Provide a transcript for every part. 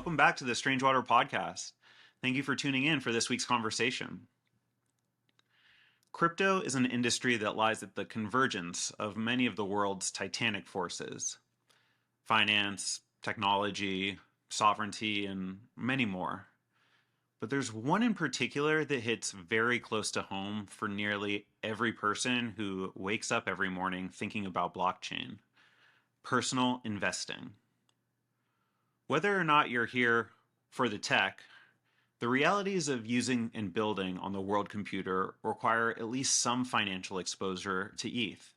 welcome back to the Strange Water podcast. Thank you for tuning in for this week's conversation. Crypto is an industry that lies at the convergence of many of the world's titanic forces: finance, technology, sovereignty, and many more. But there's one in particular that hits very close to home for nearly every person who wakes up every morning thinking about blockchain: personal investing. Whether or not you're here for the tech, the realities of using and building on the world computer require at least some financial exposure to ETH.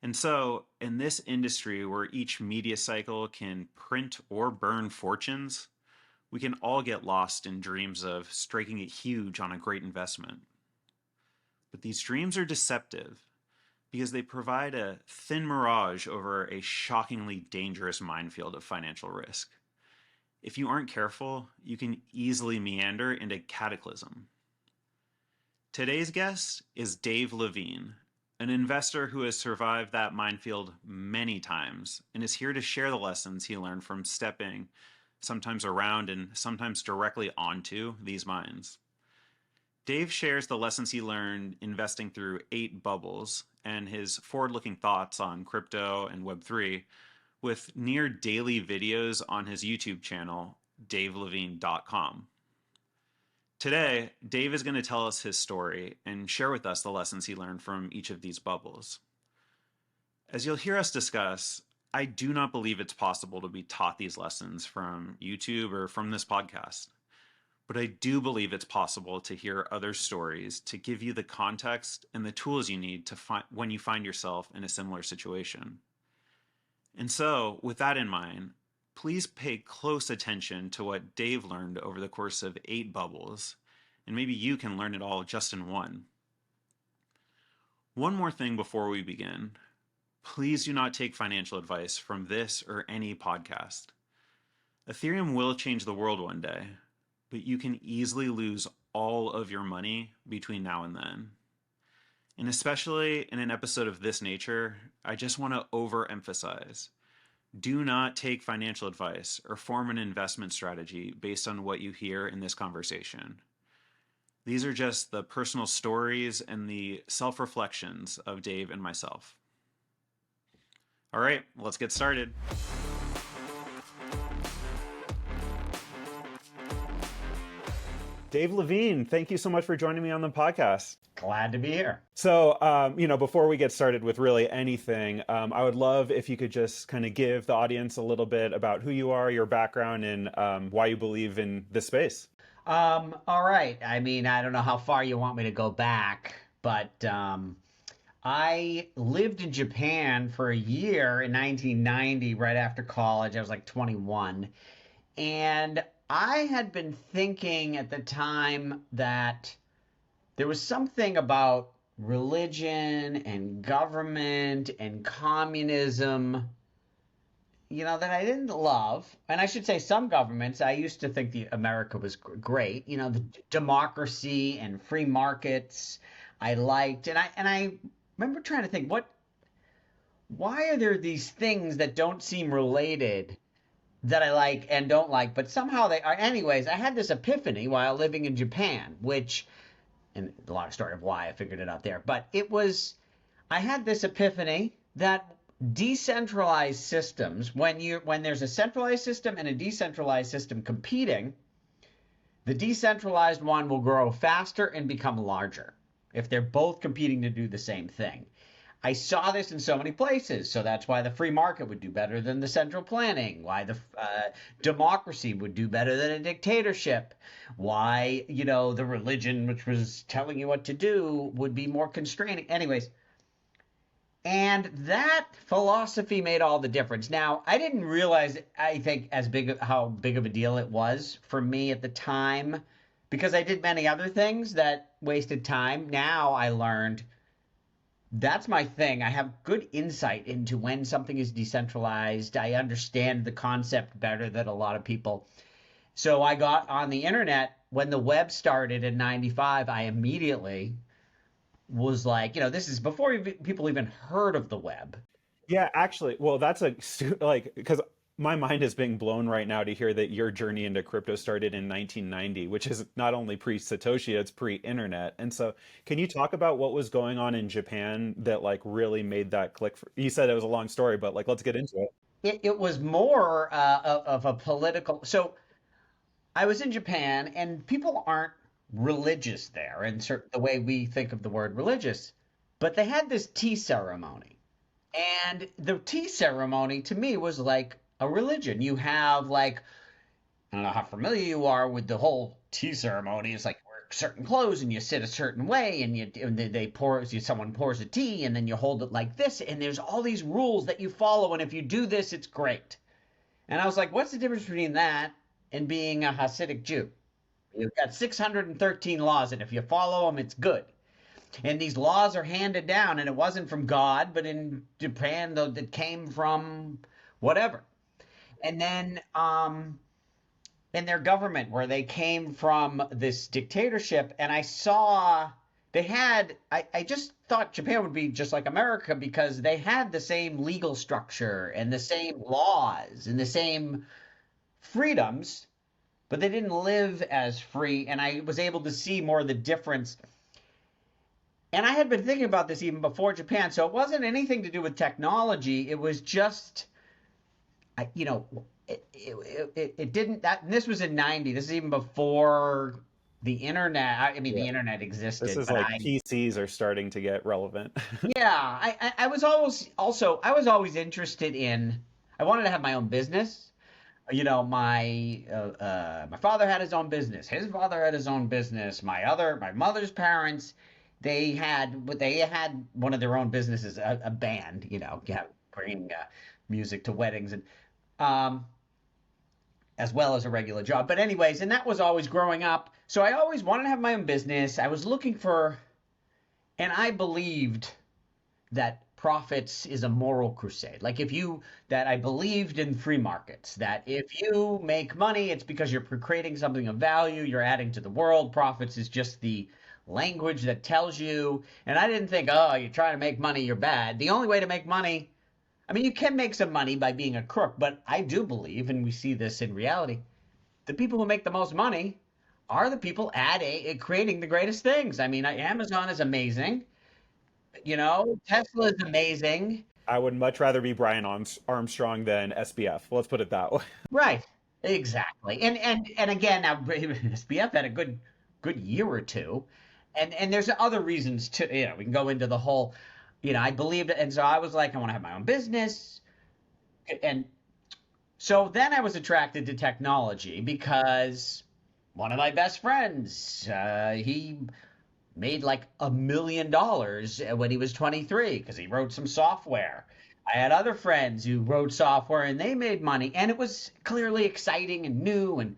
And so, in this industry where each media cycle can print or burn fortunes, we can all get lost in dreams of striking it huge on a great investment. But these dreams are deceptive because they provide a thin mirage over a shockingly dangerous minefield of financial risk. If you aren't careful, you can easily meander into cataclysm. Today's guest is Dave Levine, an investor who has survived that minefield many times and is here to share the lessons he learned from stepping sometimes around and sometimes directly onto these mines. Dave shares the lessons he learned investing through 8 bubbles and his forward-looking thoughts on crypto and Web3 with near daily videos on his YouTube channel, davelevine.com. Today, Dave is going to tell us his story and share with us the lessons he learned from each of these bubbles. As you'll hear us discuss, I do not believe it's possible to be taught these lessons from YouTube or from this podcast. But I do believe it's possible to hear other stories to give you the context and the tools you need to find when you find yourself in a similar situation. And so, with that in mind, please pay close attention to what Dave learned over the course of 8 bubbles, and maybe you can learn it all just in one. One more thing before we begin. Please do not take financial advice from this or any podcast. Ethereum will change the world one day, but you can easily lose all of your money between now and then. And especially in an episode of this nature, I just want to overemphasize: do not take financial advice or form an investment strategy based on what you hear in this conversation. These are just the personal stories and the self-reflections of Dave and myself. All right, let's get started. Dave Levine, thank you so much for joining me on the podcast. Glad to be here. So, before we get started with really anything, I would love if you could just kind of give the audience a little bit about who you are, your background, and why you believe in this space. All right. I mean, I don't know how far you want me to go back, but I lived in Japan for a year in 1990, right after college. I was like 21. And I had been thinking at the time that there was something about religion and government and communism, that I didn't love. And I should say some governments, I used to think America was great. The democracy and free markets I liked. And I remember trying to think, why are there these things that don't seem related that I like and don't like, but somehow they are? Anyways, I had this epiphany while living in Japan, and a long story of why I figured it out there, but I had this epiphany that decentralized systems, when there's a centralized system and a decentralized system competing, the decentralized one will grow faster and become larger if they're both competing to do the same thing. I saw this in so many places, so that's why the free market would do better than the central planning, why the democracy would do better than a dictatorship, why, the religion, which was telling you what to do, would be more constraining. Anyways, and that philosophy made all the difference. Now, I didn't realize, I think, how big of a deal it was for me at the time, because I did many other things that wasted time. Now I learned that's my thing. I have good insight into when something is decentralized. I understand the concept better than a lot of people. So I got on the internet when the web started in 95. I immediately was like, this is before people even heard of the web. Yeah, actually, well, that's because my mind is being blown right now to hear that your journey into crypto started in 1990, which is not only pre-Satoshi, it's pre-internet. And so, can you talk about what was going on in Japan that like really made that click for, you said it was a long story, but like let's get into it. It was more of a political. So I was in Japan, and people aren't religious there in the way we think of the word religious, but they had this tea ceremony. And the tea ceremony to me was like a religion. You have like, I don't know how familiar you are with the whole tea ceremony. It's like you wear certain clothes and you sit a certain way, and they pour someone pours a tea and then you hold it like this, and there's all these rules that you follow, and if you do this, it's great. And I was like, what's the difference between that and being a Hasidic Jew? You've got 613 laws, and if you follow them, it's good. And these laws are handed down, and it wasn't from God, but in Japan, though, that came from whatever. And then in their government, where they came from this dictatorship, and I saw they had, I just thought Japan would be just like America because they had the same legal structure and the same laws and the same freedoms, but they didn't live as free. And I was able to see more of the difference. And I had been thinking about this even before Japan. So it wasn't anything to do with technology. It was just, you know, it didn't, that, and this was in 90. This is even before the internet. I mean, Yeah. the internet This existed, is but like PCs are starting to get relevant. yeah, I was always also, I was always interested in, I wanted to have my own business. My father had his own business. His father had his own business. My mother's parents, they had one of their own businesses, a band, yeah, bringing music to weddings, and um, as well as a regular job. But anyways, and that was always growing up. So I always wanted to have my own business. I was looking for, and I believed that profits is a moral crusade. Like if you that I believed in free markets, that if you make money, it's because you're creating something of value, you're adding to the world. Profits is just the language that tells you. And I didn't think, oh, you're trying to make money, you're bad. The only way to make money, I mean, you can make some money by being a crook, but I do believe, and we see this in reality, the people who make the most money are the people creating the greatest things. I mean, Amazon is amazing. Tesla is amazing. I would much rather be Brian Armstrong than SBF. Let's put it that way. Right. Exactly. And again, now SBF had a good year or two. And there's other reasons too. We can go into the whole, I believed it. And so I was like, I want to have my own business. And so then I was attracted to technology because one of my best friends, he made like $1 million when he was 23 because he wrote some software. I had other friends who wrote software and they made money, and it was clearly exciting and new, and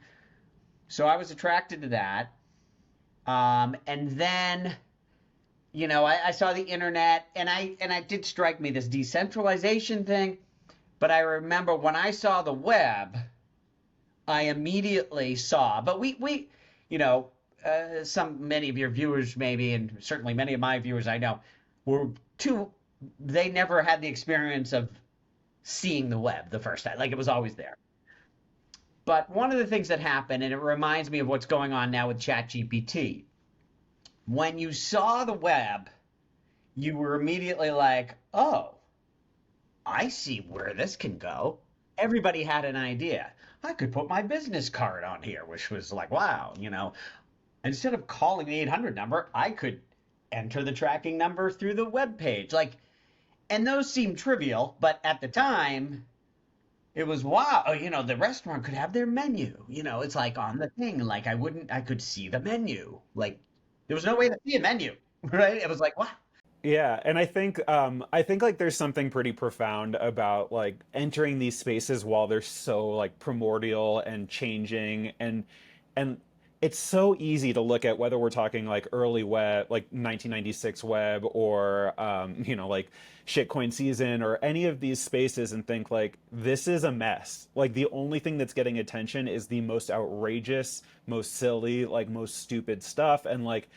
so I was attracted to that. And then I saw the internet, and it did strike me this decentralization thing. But I remember when I saw the web, I immediately saw. But you know, many of your viewers maybe, and certainly many of my viewers I know, were too. They never had the experience of seeing the web the first time. Like it was always there. But one of the things that happened, and it reminds me of what's going on now with ChatGPT, when you saw the web, you were immediately like, oh, I see where this can go. Everybody had an idea. I could put my business card on here, which was like, wow, instead of calling the 800 number, I could enter the tracking number through the web page. Like, and those seem trivial, but at the time, it was wow. The restaurant could have their menu. It's like on the thing. Like I could see the menu. Like there was no way to see a menu, right? It was like, wow. Yeah, and I think like there's something pretty profound about like entering these spaces while they're so like primordial and changing and it's so easy to look at whether we're talking like early web, like 1996 web or like shitcoin season or any of these spaces and think like this is a mess. Like the only thing that's getting attention is the most outrageous, most silly, like most stupid stuff and like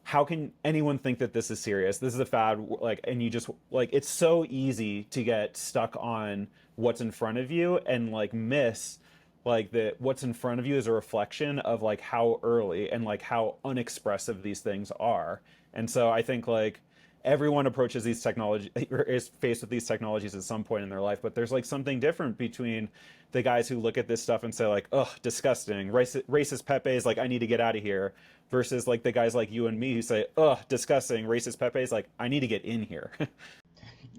how can anyone think that this is serious? This is a fad, like, and you just like it's so easy to get stuck on what's in front of you and like miss like that what's in front of you is a reflection of like how early and like how unexpressive these things are. And so I think like everyone approaches these technology or is faced with these technologies at some point in their life, but there's like something different between the guys who look at this stuff and say like, "Ugh, disgusting, racist Pepe's, like I need to get out of here," versus like the guys like you and me who say, "Ugh, disgusting, racist Pepe's, like I need to get in here."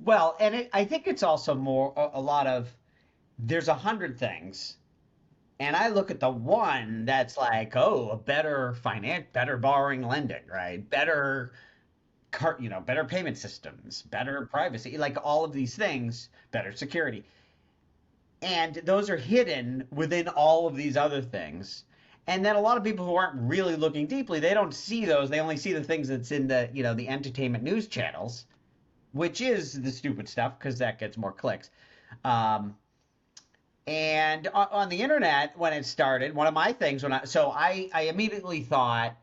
Well, and I think it's also more a lot of there's 100 things, and I look at the one that's like, oh, a better finance, better borrowing, lending, right? Better better payment systems, better privacy, like all of these things, better security. And those are hidden within all of these other things. And then a lot of people who aren't really looking deeply, they don't see those. They only see the things that's in the entertainment news channels, which is the stupid stuff because that gets more clicks. Um, and on the internet, when it started, one of my things I immediately thought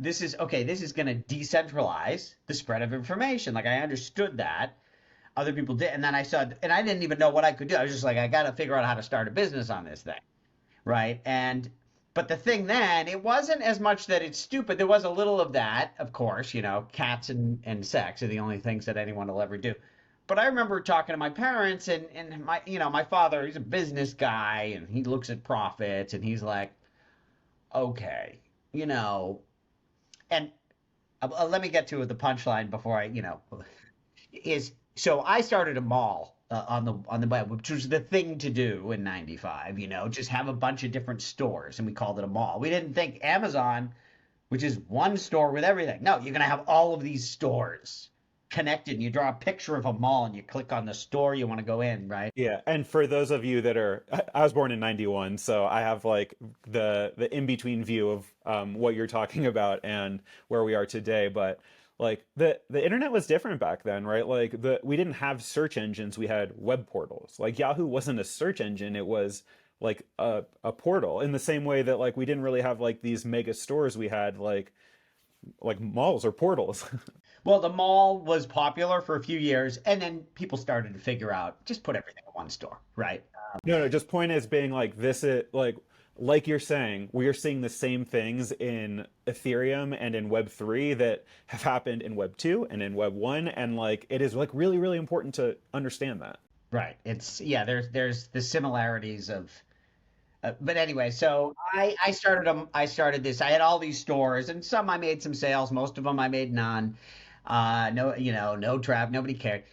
this is okay. This is going to decentralize the spread of information. Like I understood that other people did, and then I saw, and I didn't even know what I could do. I was just like, I got to figure out how to start a business on this thing, right? And but the thing then, it wasn't as much that it's stupid. There was a little of that, of course. Cats and sex are the only things that anyone will ever do. But I remember talking to my parents, and my father, he's a business guy, and he looks at profits, and he's like, okay, you know, and let me get to the punchline before is so I started a mall on the web, which was the thing to do in '95. Just have a bunch of different stores, and we called it a mall. We didn't think Amazon, which is one store with everything. No, you're gonna have all of these stores connected, and you draw a picture of a mall, and you click on the store you want to go in, right? Yeah, and for those of you that are, I was born in '91, so I have like the in between view of what you're talking about and where we are today. But like the internet was different back then, right? Like we didn't have search engines, we had web portals. Like Yahoo wasn't a search engine, it was like a portal. In the same way that like we didn't really have like these mega stores, we had like malls or portals. Well, the mall was popular for a few years, and then people started to figure out just put everything in one store, right? No, no, just point as being like this is like you're saying, we are seeing the same things in Ethereum and in Web3 that have happened in Web2 and in Web1, and like it is like really, really important to understand that. Right. It's yeah. There's the similarities of. But anyway, so I started them. I started this. I had all these stores, and some I made some sales. Most of them I made none. No, no traffic. Nobody cared.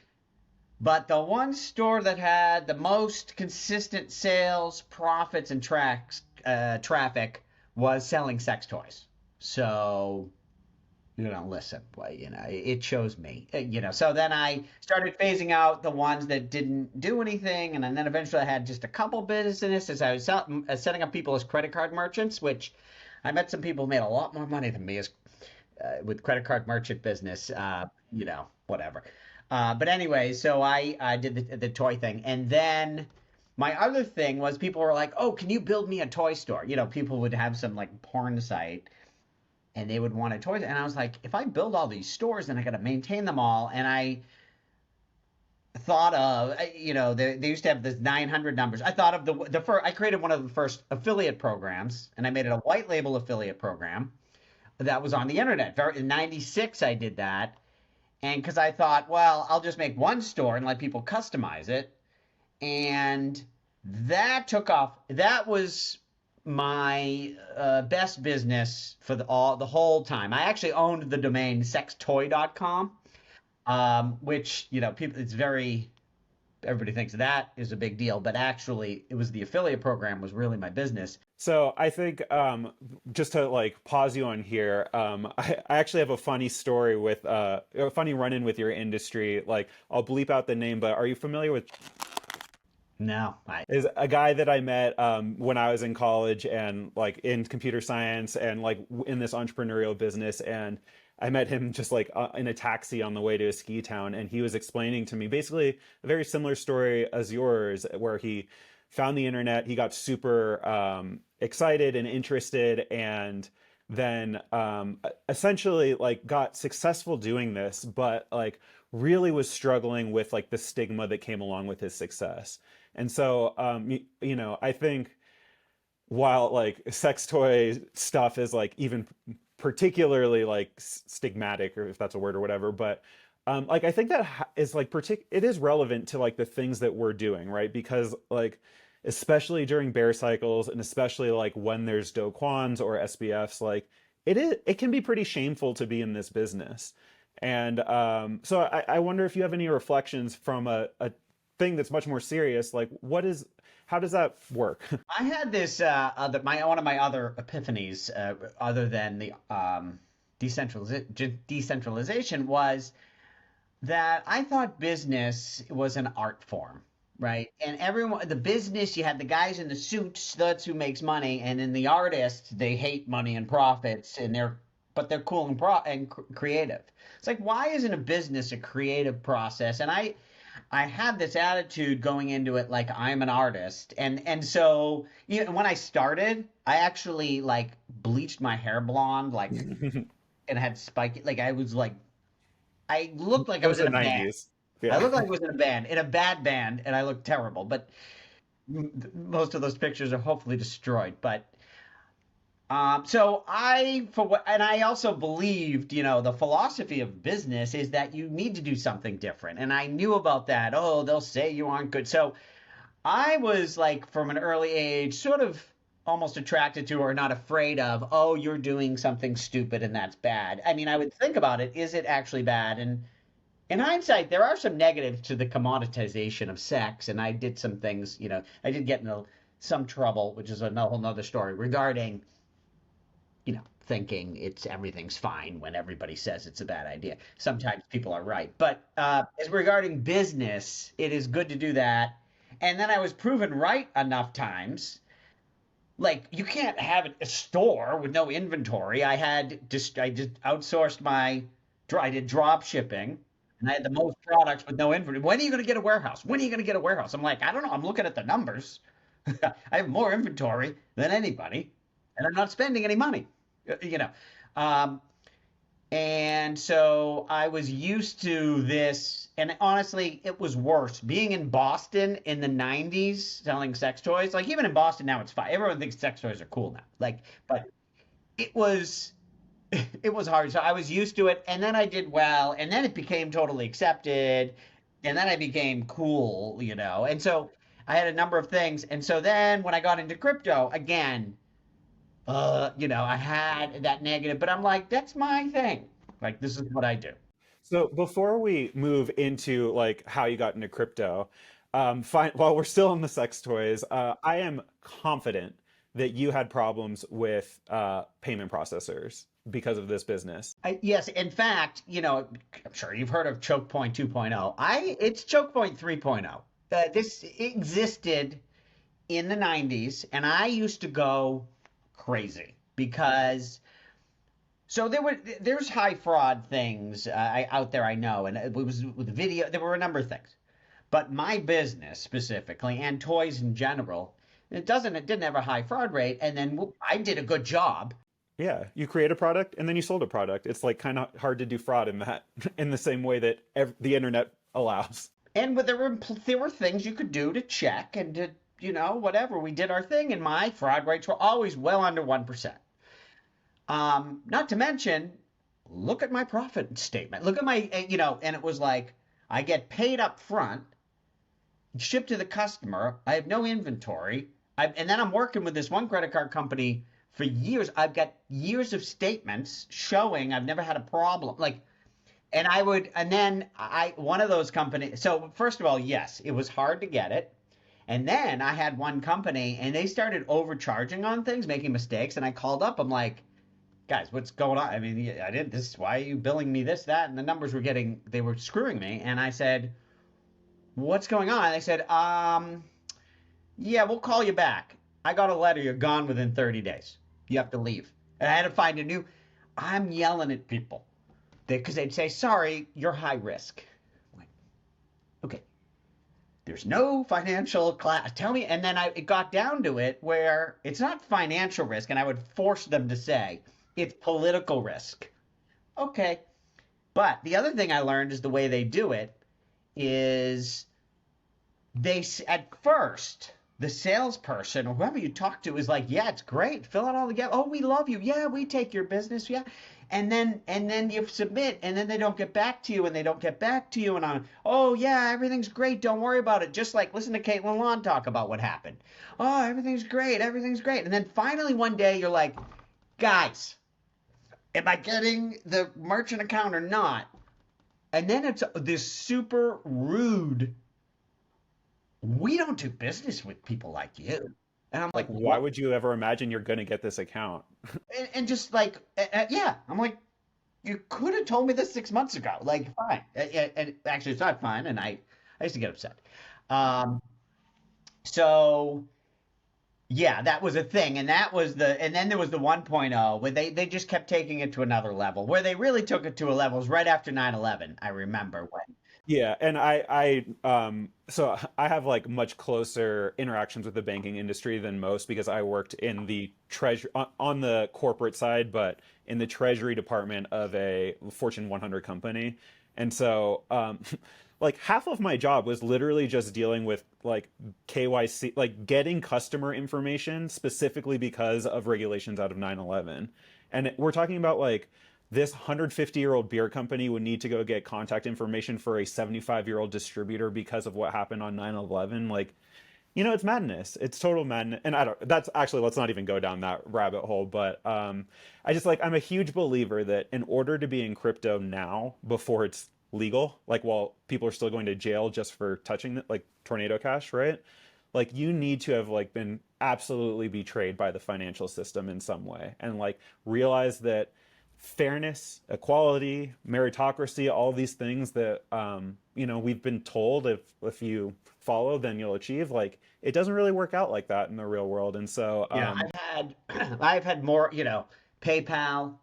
But the one store that had the most consistent sales, profits, and traffic was selling sex toys. So listen, well, it shows me, so then I started phasing out the ones that didn't do anything. And then eventually I had just a couple businesses. I was setting up people as credit card merchants, which I met some people who made a lot more money than me as with credit card merchant business, whatever. But anyway, so I did the toy thing. And then my other thing was people were like, oh, can you build me a toy store? People would have some like porn site and they would want a toy. And I was like, if I build all these stores, then I got to maintain them all. And I thought of, they used to have this 900 numbers. I thought of the first, I created one of the first affiliate programs, and I made it a white label affiliate program that was on the internet. In '96, I did that. And because I thought, well, I'll just make one store and let people customize it. And that took off. That was my best business for the whole time. I actually owned the domain sextoy.com, which people, everybody thinks that is a big deal, but actually it was the affiliate program was really my business. So I think just to like pause you on here, I actually have a funny story with a funny run-in with your industry. Like I'll bleep out the name, but are you familiar with No, is a guy that I met when I was in college and like in computer science and like in this entrepreneurial business. And I met him just like in a taxi on the way to a ski town. And he was explaining to me basically a very similar story as yours, where he found the internet. He got super excited and interested and then essentially like got successful doing this, but like really was struggling with like the stigma that came along with his success. And so, I think while like sex toy stuff is like even particularly like stigmatic, or if that's a word or whatever, but like I think that is like it is relevant to like the things that we're doing, right? Because like especially during bear cycles and especially like when there's do kwans or SBFs, like it can be pretty shameful to be in this business. And so I wonder if you have any reflections from a thing that's much more serious, like how does that work? I had this other my one of my other epiphanies, other than the decentralization, was that I thought business was an art form, right? And everyone, the business, you had the guys in the suits, that's who makes money, and then the artists, they hate money and profits, and they're cool and creative. It's like, why isn't a business a creative process? And I had this attitude going into it, like I'm an artist, and so when I started, I actually like bleached my hair blonde, like, and had spiky, like I was like, I looked like That I was was in the a band. 90s. I Yeah. looked like I was in a bad band, and I looked terrible. But most of those pictures are hopefully destroyed. But so I for what, and I also believed, the philosophy of business is that you need to do something different. And I knew about that. Oh, they'll say you aren't good. So I was like, from an early age, sort of almost attracted to or not afraid of, oh, you're doing something stupid and that's bad. I mean, I would think about it. Is it actually bad? And in hindsight, there are some negatives to the commoditization of sex, and I did some things. I did get into some trouble, which is a whole nother story regarding, thinking everything's fine when everybody says it's a bad idea. Sometimes people are right, but as regarding business, it is good to do that. And then I was proven right enough times. Like, you can't have a store with no inventory. I just outsourced I did drop shipping, and I had the most products with no inventory. When are you going to get a warehouse? When are you going to get a warehouse? I'm like, I don't know. I'm looking at the numbers. I have more inventory than anybody, and I'm not spending any money. You know, um, and so I was used to this, and honestly, it was worse. Being in Boston in the 90s selling sex toys, like even in Boston now, it's fine. Everyone thinks sex toys are cool now. Like, but it was it was hard. So I was used to it, and then I did well, and then it became totally accepted, and then I became cool, And so I had a number of things, and so then when I got into crypto again, I had that negative, but I'm like, that's my thing. Like, this is what I do. So before we move into like how you got into crypto, while we're still in the sex toys, I am confident that you had problems with payment processors because of this business. Yes, in fact, I'm sure you've heard of choke point 2.0. It's choke point 3.0. This existed in the 90s, and I used to go crazy because there's high fraud things out there, I know, and it was with video. There were a number of things, but my business specifically and toys in general, it didn't have a high fraud rate, and then I did a good job. Yeah, you create a product and then you sold a product. It's like kind of hard to do fraud in that in the same way that the internet allows. And there were things you could do to check and to whatever. We did our thing, and my fraud rates were always well under 1%. Not to mention, look at my profit statement. Look at my, and it was like, I get paid up front, shipped to the customer. I have no inventory. And then I'm working with this one credit card company for years. I've got years of statements showing I've never had a problem. Like, and then one of those companies. So first of all, yes, it was hard to get it. And then I had one company, and they started overcharging on things, making mistakes. And I called up. I'm like, guys, what's going on? I mean, I did this. Why are you billing me this, that? And the numbers they were screwing me. And I said, what's going on? And they said, yeah, we'll call you back. I got a letter. You're gone within 30 days. You have to leave. And I had to find I'm yelling at people because they'd say, sorry, you're high risk. I'm like, okay, there's no financial class. Tell me. And then it got down to it where it's not financial risk. And I would force them to say, It's political risk. Okay. But the other thing I learned is the way they do it is at first the salesperson or whoever you talk to is like, yeah, it's great, fill out all the gap. Oh, we love you. Yeah, we take your business. Yeah. And then you submit and then they don't get back to you and they don't get back to you and on, oh yeah, everything's great, don't worry about it. Just like listen to Caitlin Long talk about what happened. Oh, everything's great, everything's great. And then finally one day you're like, guys, am I getting the merchant account or not? And then it's this super rude, we don't do business with people like you. And I'm Like, like, why what? would you ever imagine you're going to get this account? And just like, yeah, I'm like, you could have told me this 6 months ago. Like, fine. And actually, it's not fine. And I used to get upset. Um, so yeah, that was a thing. And then there was the 1.0 where they just kept taking it to another level. Where they really took it to a level was right after 9/11. I remember when. Yeah, and so I have like much closer interactions with the banking industry than most because I worked in the treasury on the corporate side, but in the treasury department of a Fortune 100 company. And so, like half of my job was literally just dealing with like KYC, like getting customer information specifically because of regulations out of 9/11. And we're talking about like this 150-year-old beer company would need to go get contact information for a 75-year-old distributor because of what happened on 9/11. Like, it's madness. It's total madness. And I don't, that's actually, let's not even go down that rabbit hole. But I just like, I'm a huge believer that in order to be in crypto now, before it's legal, like while people are still going to jail just for touching it, like tornado cash, right? Like you need to have like been absolutely betrayed by the financial system in some way and like realize that fairness, equality, meritocracy, all these things that we've been told if you follow, then you'll achieve. Like it doesn't really work out like that in the real world. And so, Yeah, I've had I've had more, PayPal.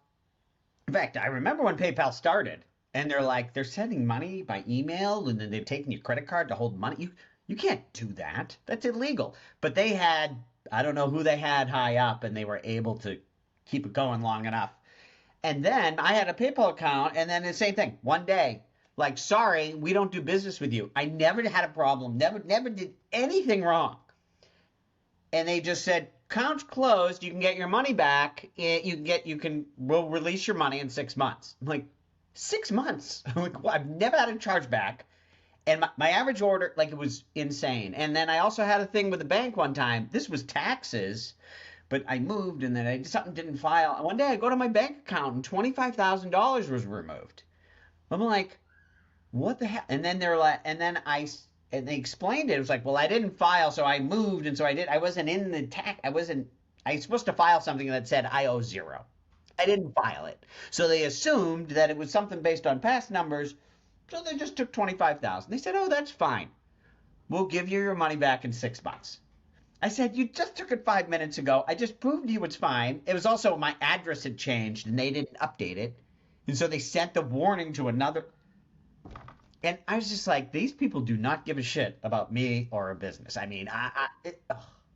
In fact, I remember when PayPal started, and they're like they're sending money by email, and then they're taking your credit card to hold money. You can't do that. That's illegal. But they had I don't know who they had high up, and they were able to keep it going long enough. And then I had a PayPal account, and then the same thing. One day, like, sorry, we don't do business with you. I never had a problem. Never did anything wrong. And they just said, account's closed. You can get your money back. We'll release your money in 6 months. I'm like, 6 months? I'm like, well, I've never had a chargeback. And my average order, like, it was insane. And then I also had a thing with the bank one time. This was taxes, but I moved and then something didn't file. And one day I go to my bank account and $25,000 was removed. I'm like, what the hell? And then they're like, and they explained it. It was like, well, I didn't file, so I moved, and so I wasn't in the tax. I was supposed to file something that said I owe zero. I didn't file it, so they assumed that it was something based on past numbers. So they just took 25,000. They said, oh, that's fine. We'll give you your money back in 6 months. I said, you just took it 5 minutes ago. I just proved to you it's fine. It was also my address had changed and they didn't update it. And so they sent the warning to another. And I was just like, these people do not give a shit about me or a business. I mean,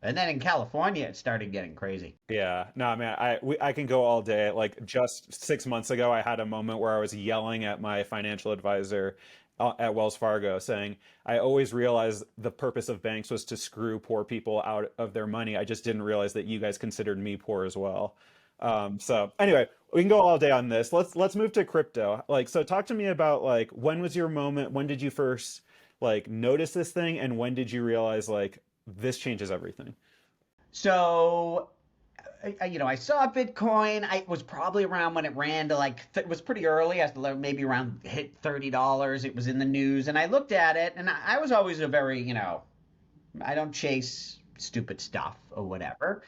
and then in California, it started getting crazy. yeah, no, man, I can go all day. Like just 6 months ago, I had a moment where I was yelling at my financial advisor at Wells Fargo saying, I always realized the purpose of banks was to screw poor people out of their money. I just didn't realize that you guys considered me poor as well. So anyway, we can go all day on this. Let's move to crypto. Like, so talk to me about like when was your moment? When did you first like notice this thing, and when did you realize like this changes everything? So I saw Bitcoin. I was probably around when it ran to like it was pretty early. I was maybe around hit $30. It was in the news, and I looked at it, and I was always a very I don't chase stupid stuff or whatever.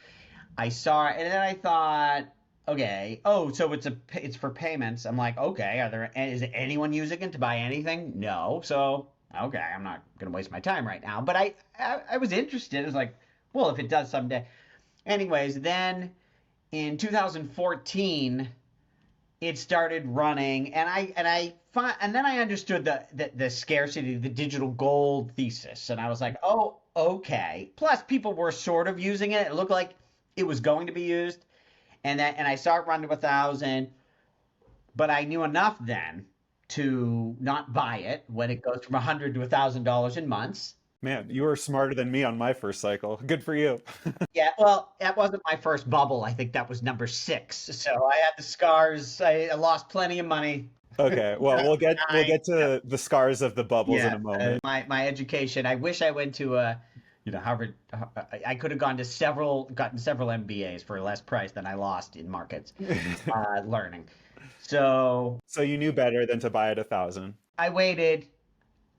I saw it, and then I thought, okay, oh, so it's for payments. I'm like, okay, is anyone using it to buy anything? No, so okay, I'm not gonna waste my time right now. But I was interested. It was like, well, if it does someday. Anyways, then in 2014, it started running, and then I understood the scarcity, the digital gold thesis, and I was like, oh, okay. Plus, people were sort of using it. It looked like it was going to be used, and I saw it run to 1,000, but I knew enough then to not buy it when it goes from $100 to $1,000 in months. Man, you were smarter than me on my first cycle. Good for you. Yeah, well, that wasn't my first bubble. I think that was number six. So I had the scars. I lost plenty of money. Okay, well, we'll I, get to the scars of the bubbles in yeah, a moment. my education. I wish I went to Harvard. I could have gone to gotten several MBAs for less price than I lost in markets learning. So So you knew better than to buy at 1,000. I waited.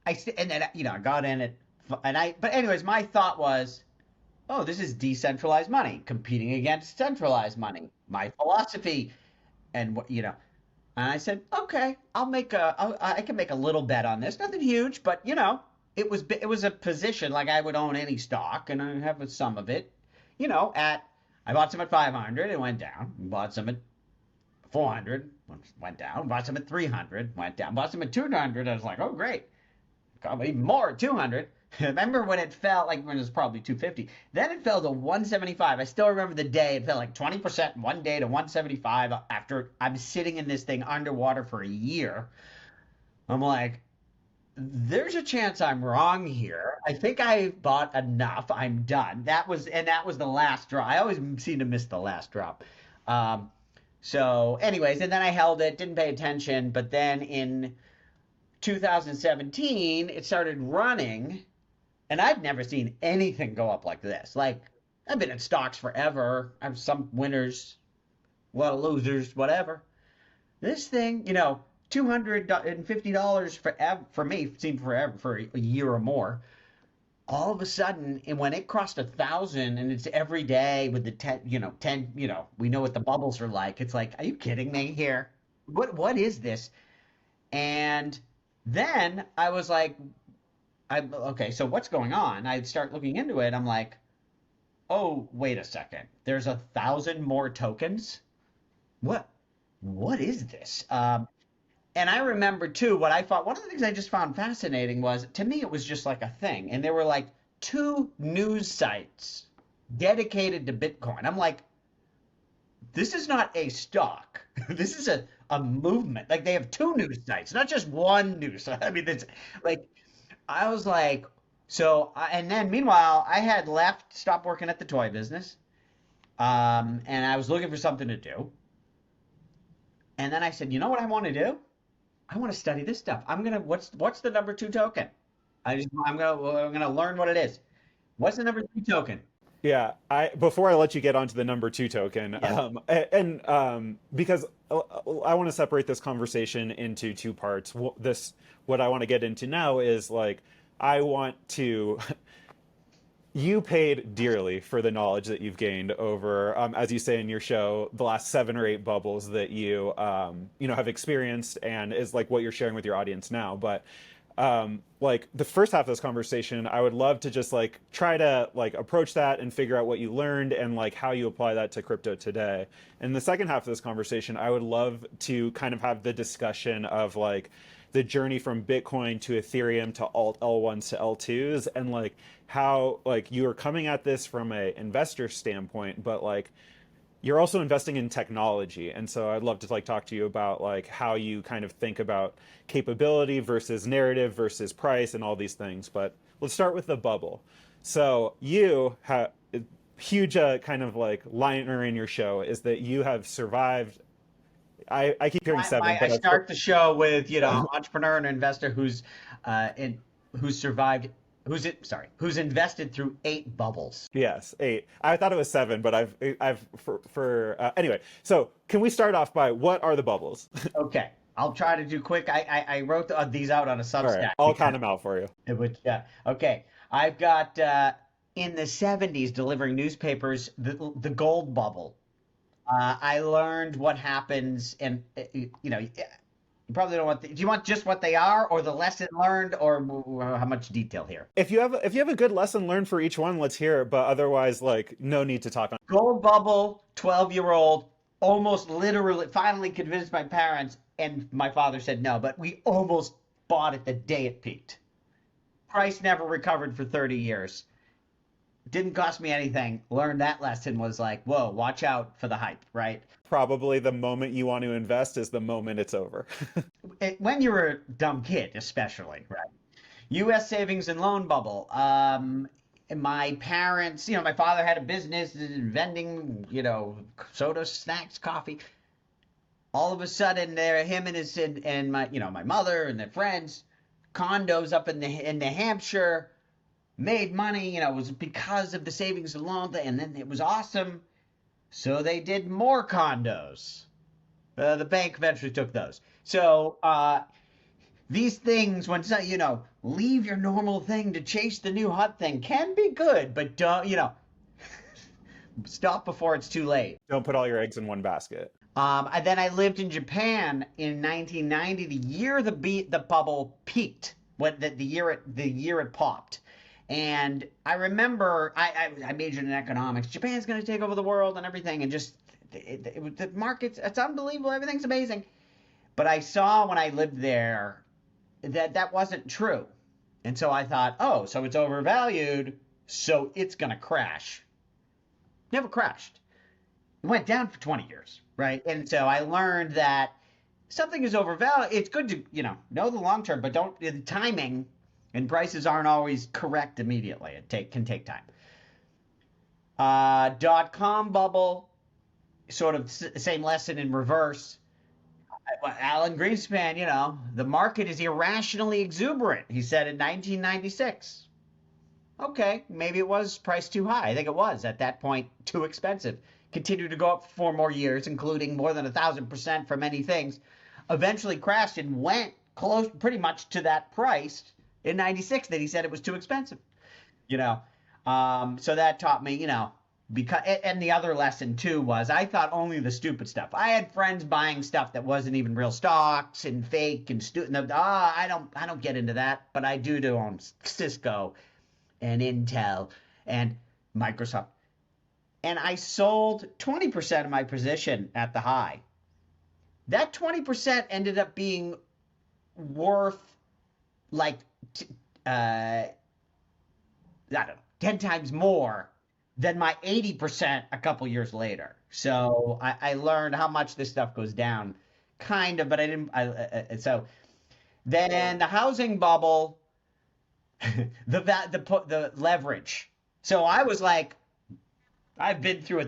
And then I got in it, But anyways, my thought was, oh, this is decentralized money competing against centralized money. My philosophy, and. And I said, okay, I can make a little bet on this. Nothing huge, but it was a position like I would own any stock, and I have some of it. I bought some at 500, it went down. Bought some at 400, went down. Bought some at 300, went down. Bought some at 200. I was like, oh great, got even more at 200. Remember when it fell, like when it was probably 250. Then it fell to 175. I still remember the day. It fell like 20% one day to 175 after I'm sitting in this thing underwater for a year. I'm like, there's a chance I'm wrong here. I think I bought enough. I'm done. That was the last drop. I always seem to miss the last drop. So anyways, and then I held it, didn't pay attention. But then in 2017, it started running. And I'd never seen anything go up like this. Like, I've been in stocks forever. I've some winners, a lot of losers, whatever. This thing, $250 forever for me seemed forever, for a year or more. All of a sudden, and when it crossed 1,000, and it's every day with the 10, we know what the bubbles are like. It's like, are you kidding me here? What is this? And then I was like, okay, so what's going on? I start looking into it. I'm like, oh, wait a second. There's 1,000 more tokens. What is this? And I remember too, what I thought, one of the things I just found fascinating was, to me, it was just like a thing. And there were like 2 news sites dedicated to Bitcoin. I'm like, this is not a stock. This is a movement. Like, they have 2 news sites, not just one news. I mean, it's like, I was like, and then meanwhile, I had stopped working at the toy business, and I was looking for something to do. And then I said, you know what I want to do? I want to study this stuff. What's the number 2 token? I'm gonna learn what it is. What's the number 3 token? Yeah, before I let you get onto the number 2 token, Yeah. Because I want to separate this conversation into 2 parts. What I want to get into now is like, I want to. You paid dearly for the knowledge that you've gained over, as you say in your show, the last 7 or 8 bubbles that you have experienced, and is like what you're sharing with your audience now. But like the first half of this conversation, I would love to just like try to like approach that and figure out what you learned and like how you apply that to crypto today. And the second half of this conversation, I would love to kind of have the discussion of like the journey from Bitcoin to Ethereum to alt L1s to L2s, and like how like you are coming at this from a investor standpoint, but like you're also investing in technology. And so I'd love to like talk to you about like how you kind of think about capability versus narrative versus price and all these things. But let's start with the bubble. So you have a huge kind of like liner in your show is that you have survived. I keep hearing 7. I start the show with entrepreneur and investor who's survived. Who's invested through 8 bubbles? Yes, 8. I thought it was 7, but anyway. So can we start off by what are the bubbles? Okay, I'll try to do quick. I wrote these out on a Substack. All right, I'll count them out for you. Yeah. Okay, I've got in the 70s delivering newspapers the gold bubble. I learned what happens, and you probably don't want. Do you want just what they are, or the lesson learned, or how much detail here? If you have a good lesson learned for each one, let's hear it. But otherwise, like, no need to talk on. Gold bubble, 12-year-old, almost literally, finally convinced my parents, and my father said no, but we almost bought it the day it peaked. Price never recovered for 30 years. Didn't cost me anything. Learned that lesson was like, whoa, watch out for the hype, right? Probably the moment you want to invest is the moment it's over. When you're a dumb kid, especially, right? U.S. savings and loan bubble. My parents, my father had a business vending, soda, snacks, coffee. All of a sudden, there, him and his and my, my mother and their friends, condos up in New Hampshire, made money. It was because of the savings and loan thing, and then it was awesome. So they did more condos. The bank eventually took those. So these things, when leave your normal thing to chase the new hot thing, can be good, but don't, stop before it's too late. Don't put all your eggs in one basket. Then I lived in Japan in 1990, the year the bubble peaked, the year it popped. And I remember I majored in economics. Japan's going to take over the world and everything, and just the markets, it's unbelievable. Everything's amazing. But I saw when I lived there that wasn't true. And so I thought, oh, so it's overvalued, so it's going to crash. Never crashed. It went down for 20 years, right? And so I learned that something is overvalued. It's good to, know the long term, but the timing and prices aren't always correct immediately. It can take time. .com bubble, sort of same lesson in reverse. Alan Greenspan, the market is irrationally exuberant, he said in 1996. Okay, maybe it was priced too high. I think it was, at that point, too expensive. Continued to go up for 4 more years, including more than 1,000% for many things. Eventually crashed and went close pretty much to that price in 96 that he said it was too expensive. So that taught me, because, and the other lesson too was I thought only the stupid stuff. I had friends buying stuff that wasn't even real stocks and fake and stupid. I don't get into that, but I do own Cisco and Intel and Microsoft. And I sold 20% of my position at the high. That 20% ended up being worth like, I don't know, 10 times more than my 80% a couple years later. So I learned how much this stuff goes down, kind of, but I didn't. So then the housing bubble, the leverage. So I was like, I've been through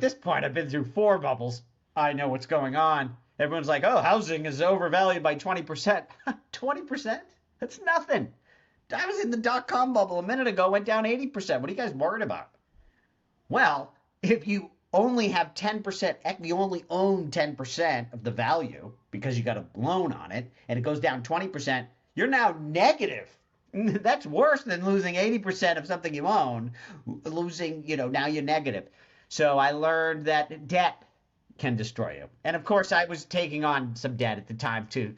4 bubbles. I know what's going on. Everyone's like, oh, housing is overvalued by 20%. 20%? That's nothing. I was in the .com bubble a minute ago, went down 80%. What are you guys worried about? Well, if you only have 10%, you only own 10% of the value because you got a loan on it, and it goes down 20%, you're now negative. That's worse than losing 80% of something you own. Losing, now you're negative. So I learned that debt can destroy you. And of course, I was taking on some debt at the time to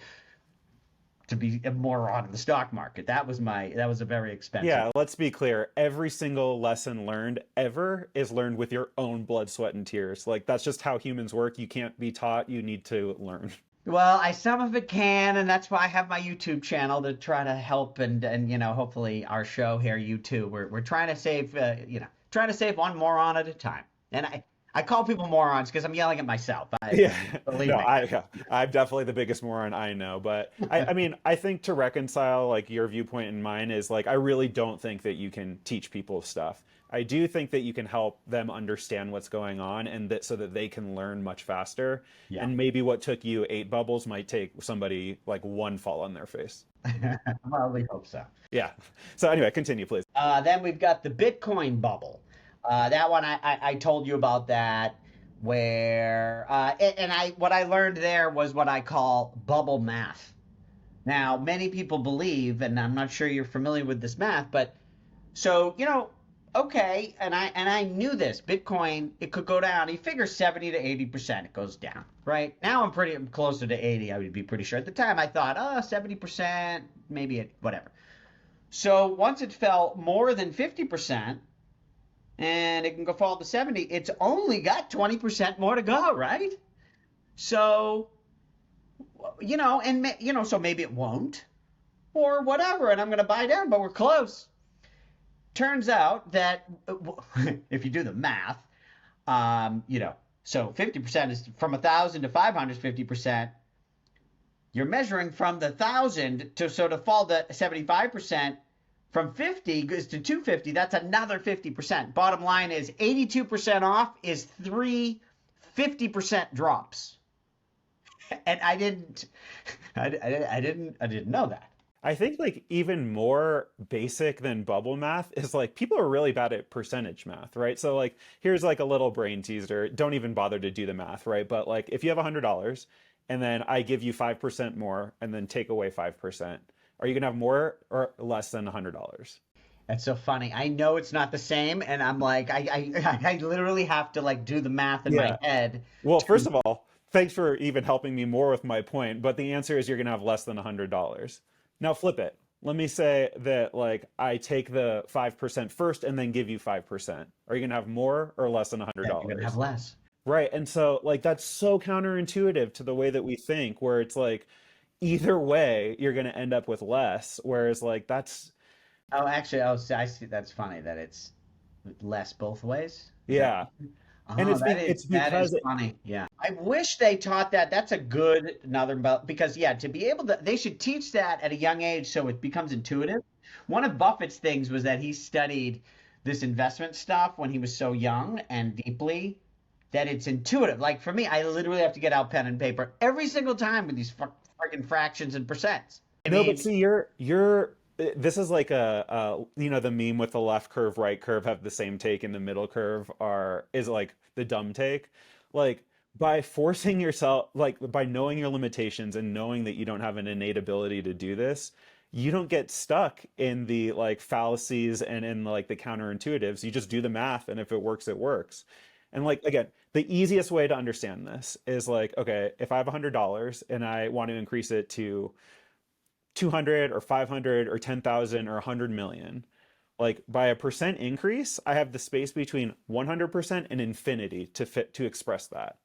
be a moron in the stock market. That was a very expensive. Yeah, let's be clear. Every single lesson learned ever is learned with your own blood, sweat, and tears. Like, that's just how humans work. You can't be taught. You need to learn. Well, some of it can, and that's why I have my YouTube channel to try to help and hopefully our show here, you too. We're trying to save one moron at a time. And I call people morons because I'm yelling at myself. Believe me. I'm definitely the biggest moron I know. But I mean, I think to reconcile like your viewpoint and mine is like, I really don't think that you can teach people stuff. I do think that you can help them understand what's going on and that so that they can learn much faster. Yeah. And maybe what took you 8 bubbles might take somebody like 1 fall on their face. Well, we hope so. Yeah. So anyway, continue, please. Then we've got the Bitcoin bubble. That one, I told you about that, where what I learned there was what I call bubble math. Now, many people believe, and I'm not sure you're familiar with this math, but so okay, and I knew this. Bitcoin, it could go down. You figure 70 to 80% it goes down, right? Now I'm closer to 80. I would be pretty sure. At the time, I thought, 70%, maybe whatever. So once it fell more than 50%. And it can go fall to 70. It's only got 20% more to go, right? So, so maybe it won't, or whatever. And I'm going to buy down, but we're close. turns out that if you do the math, so 50% is from 1,000 to 500 is 50%. You're measuring from the 1,000 to fall to 75%. From 50 goes to 250. That's another 50%. Bottom line is 82% off is 50% drops. And I didn't know that. I think like even more basic than bubble math is like people are really bad at percentage math, right? So like here's like a little brain teaser. Don't even bother to do the math, right? But like if you have $100 and then I give you 5% more and then take away 5%, are you gonna have more or less than $100? That's so funny. I know it's not the same, and I'm like, I literally have to like do the math in my Yeah. head. Well, first of all, thanks for even helping me more with my point, but the answer is you're gonna have less than $100. Now flip it. Let me say that like I take the 5% first and then give you 5%. Are you gonna have more or less than Yeah, you're gonna have $100? less. Right. And so like that's so counterintuitive to the way that we think, where it's like either way you're gonna end up with less. Whereas like that's Oh, actually, so I see. That's funny that it's less both ways. Is that? yeah. And Oh, it's that is because it, funny. Yeah. I wish they taught that. That's a good another about because yeah, to be able to they should teach that at a young age so it becomes intuitive. One of Buffett's things was that he studied this investment stuff when he was so young and deeply that it's intuitive. Like for me, I literally have to get out pen and paper every single time with these fucking fractions and percents. I no, but mean, see, you're this is like you know the meme with the left curve, right curve have the same take, and the middle curve are is like the dumb take. Like by forcing yourself, like by knowing your limitations and knowing that you don't have an innate ability to do this, you don't get stuck in the like fallacies and in like the counterintuitives. You just do the math, and if it works, it works. And like again, the easiest way to understand this is like, okay, if I have $100 and I want to increase it to 200 or 500 or 10,000 or 100 million, like by a percent increase, I have the space between 100% and infinity to express that.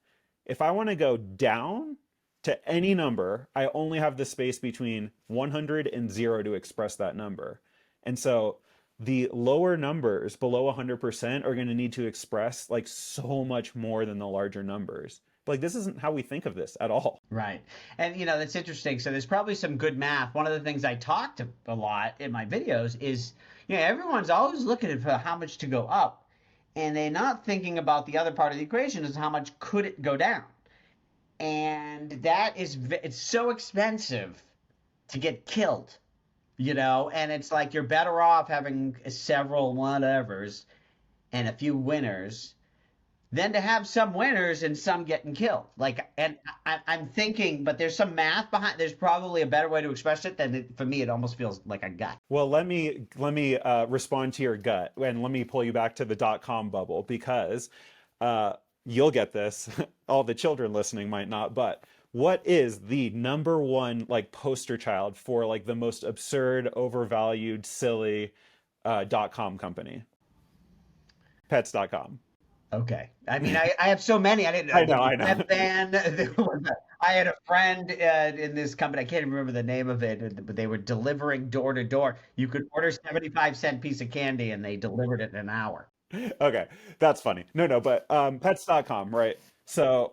If I want to go down to any number, I only have the space between 100 and 0 to express that number. And so the lower numbers below 100% are going to need to express like so much more than the larger numbers. Like this isn't how we think of this at all. right. And that's interesting. So there's probably some good math. One of the things I talked a lot in my videos is, everyone's always looking for how much to go up, and they're not thinking about the other part of the equation is how much could it go down. And it's so expensive to get killed, and it's like you're better off having several whatevers and a few winners than to have some winners and some getting killed. Like, and I'm thinking, but there's some math behind. There's probably a better way to express it than for me. It almost feels like a gut. Well, let me respond to your gut, and let me pull you back to the .com bubble because you'll get this. All the children listening might not, but what is the number one like poster child for like the most absurd, overvalued, silly .com company? Pets.com. Okay. I mean, I have so many. I didn't. I know, I know. Van, I had a friend in this company. I can't even remember the name of it, but they were delivering door to door. You could order 75-cent piece of candy, and they delivered it in an hour. Okay, that's funny. No, but pets.com, right? So